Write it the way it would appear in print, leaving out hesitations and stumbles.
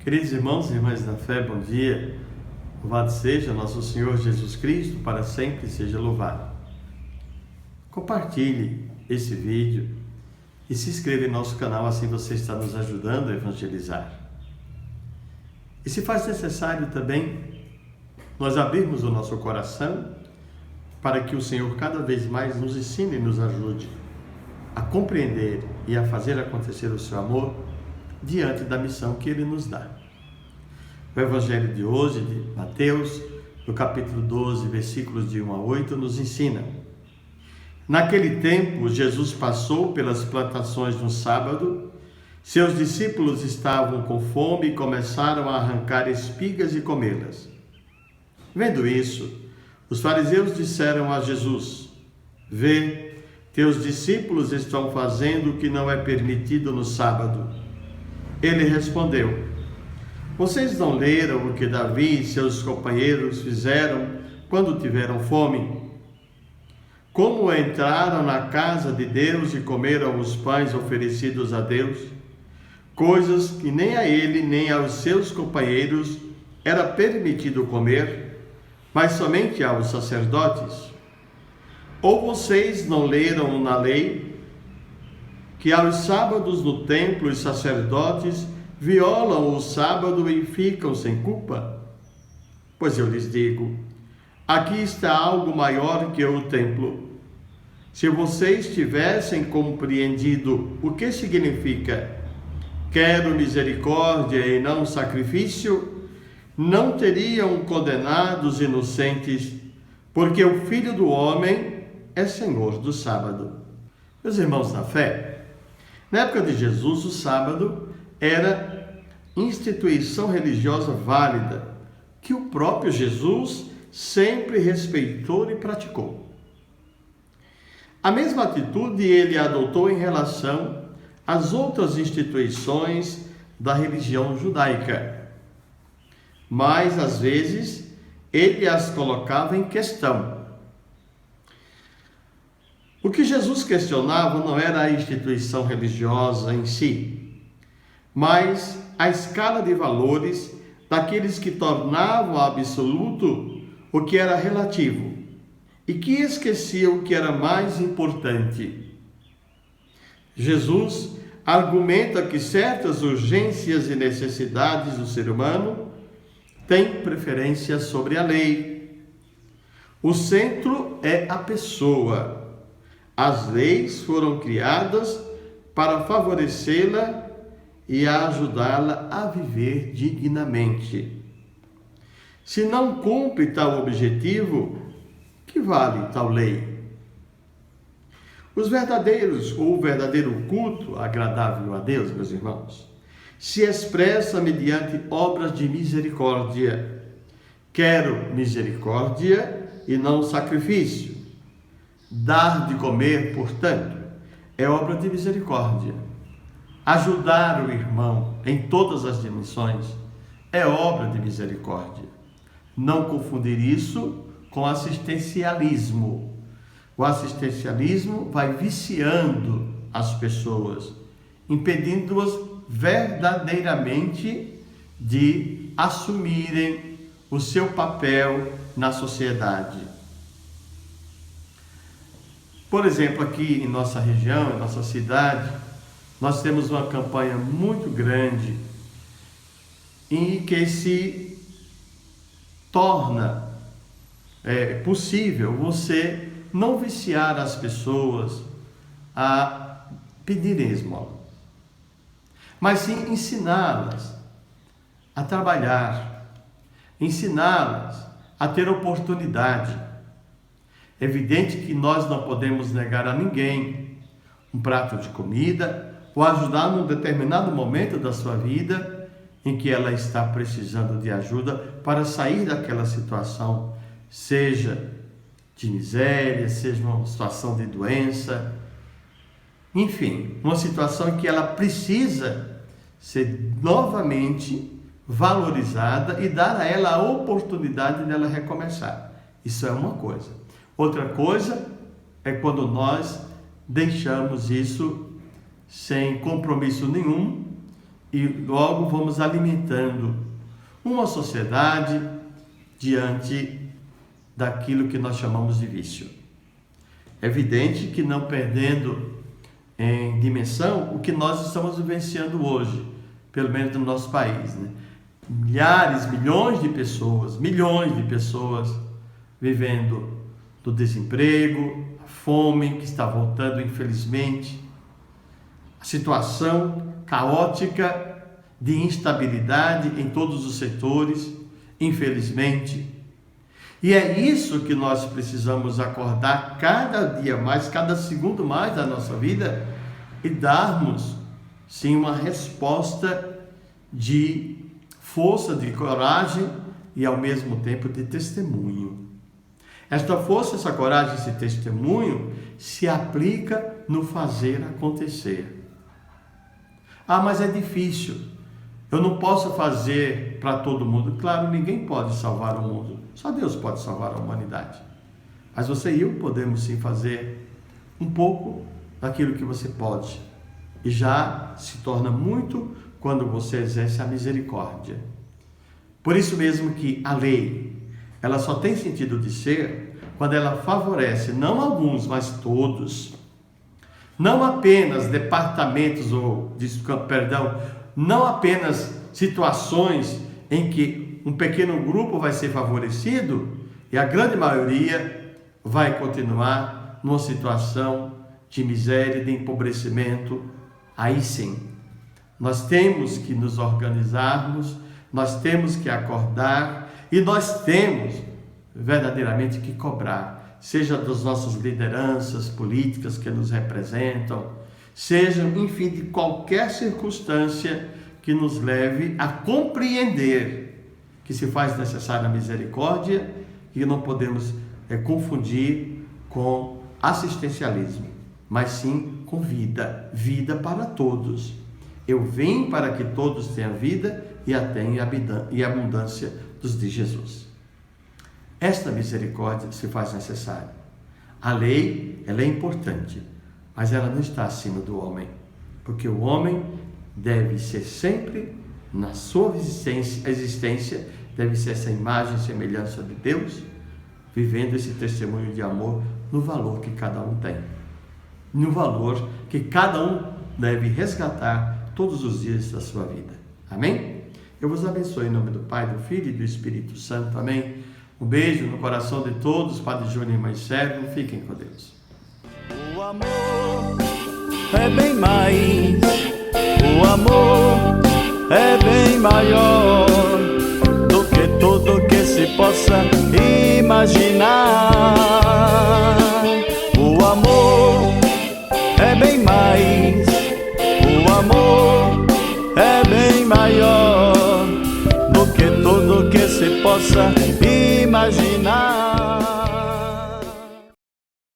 Queridos irmãos e irmãs da fé, bom dia. Louvado seja nosso Senhor Jesus Cristo, para sempre seja louvado. Compartilhe esse vídeo e se inscreva em nosso canal, assim você está nos ajudando a evangelizar. E se faz necessário também nós abrirmos o nosso coração para que o Senhor cada vez mais nos ensine e nos ajude a compreender e a fazer acontecer o seu amor diante da missão que Ele nos dá. O Evangelho de hoje, de Mateus, no capítulo 12, versículos de 1 a 8, nos ensina: naquele tempo, Jesus passou pelas plantações no sábado. Seus discípulos estavam com fome e começaram a arrancar espigas e comê-las. Vendo isso, os fariseus disseram a Jesus: vê, teus discípulos estão fazendo o que não é permitido no sábado. Ele respondeu: vocês não leram o que Davi e seus companheiros fizeram quando tiveram fome? Como entraram na casa de Deus e comeram os pães oferecidos a Deus, coisas que nem a ele nem aos seus companheiros era permitido comer, mas somente aos sacerdotes? Ou vocês não leram na lei que aos sábados no templo os sacerdotes violam o sábado e ficam sem culpa? Pois eu lhes digo, aqui está algo maior que o templo. Se vocês tivessem compreendido o que significa quero misericórdia e não sacrifício, não teriam condenado os inocentes, porque o Filho do Homem é Senhor do sábado. Meus irmãos na fé, na época de Jesus, o sábado era instituição religiosa válida, que o próprio Jesus sempre respeitou e praticou. A mesma atitude ele adotou em relação às outras instituições da religião judaica, mas às vezes ele as colocava em questão. O que Jesus questionava não era a instituição religiosa em si, mas a escala de valores daqueles que tornavam absoluto o que era relativo e que esqueciam o que era mais importante. Jesus argumenta que certas urgências e necessidades do ser humano têm preferência sobre a lei. O centro é a pessoa. As leis foram criadas para favorecê-la e a ajudá-la a viver dignamente. Se não cumpre tal objetivo, que vale tal lei? O verdadeiro culto agradável a Deus, meus irmãos, se expressa mediante obras de misericórdia. Quero misericórdia e não sacrifício. Dar de comer, portanto, é obra de misericórdia. Ajudar o irmão em todas as dimensões é obra de misericórdia. Não confundir isso com assistencialismo. O assistencialismo vai viciando as pessoas, impedindo-as verdadeiramente de assumirem o seu papel na sociedade. Por exemplo, aqui em nossa região, em nossa cidade, nós temos uma campanha muito grande em que se torna possível você não viciar as pessoas a pedirem esmola, mas sim ensiná-las a trabalhar, ensiná-las a ter oportunidade. É evidente que nós não podemos negar a ninguém um prato de comida, ou ajudar num determinado momento da sua vida em que ela está precisando de ajuda para sair daquela situação, seja de miséria, seja uma situação de doença, enfim, uma situação em que ela precisa ser novamente valorizada e dar a ela a oportunidade dela recomeçar. Isso é uma coisa. Outra coisa é quando nós deixamos isso sem compromisso nenhum e logo vamos alimentando uma sociedade diante daquilo que nós chamamos de vício. É evidente que não perdendo em dimensão o que nós estamos vivenciando hoje, pelo menos no nosso país, né? Milhares, milhões de pessoas vivendo do desemprego, a fome que está voltando, infelizmente, a situação caótica de instabilidade em todos os setores, infelizmente. E é isso que nós precisamos acordar cada dia mais, cada segundo mais da nossa vida e darmos, sim, uma resposta de força, de coragem e ao mesmo tempo de testemunho. Esta força, essa coragem, esse testemunho se aplica no fazer acontecer. Ah, mas é difícil. Eu não posso fazer para todo mundo. Claro, ninguém pode salvar o mundo. Só Deus pode salvar a humanidade. Mas você e eu podemos sim fazer um pouco daquilo que você pode. E já se torna muito quando você exerce a misericórdia. Por isso mesmo que a lei, ela só tem sentido de ser quando ela favorece não alguns, mas todos. Não apenas departamentos não apenas situações em que um pequeno grupo vai ser favorecido e a grande maioria vai continuar numa situação de miséria, de empobrecimento. Aí sim, nós temos que nos organizarmos, nós temos que acordar e nós temos verdadeiramente que cobrar, seja das nossas lideranças políticas que nos representam, seja, enfim, de qualquer circunstância que nos leve a compreender que se faz necessária a misericórdia e não podemos confundir com assistencialismo, mas sim com vida, vida para todos. Eu vim para que todos tenham vida e a tenham em abundância dos de Jesus. Esta misericórdia se faz necessária. A lei, ela é importante, mas ela não está acima do homem, porque o homem deve ser sempre, na sua existência, deve ser essa imagem e semelhança de Deus, vivendo esse testemunho de amor no valor que cada um tem, no valor que cada um deve resgatar todos os dias da sua vida. Amém? Eu vos abençoe em nome do Pai, do Filho e do Espírito Santo. Amém? Um beijo no coração de todos, Padre Júnior e Mãe Sérgio. Fiquem com Deus. O amor é bem mais, o amor é bem maior do que tudo que se possa imaginar. O amor é bem mais, o amor é bem maior do que tudo que se possa imaginar.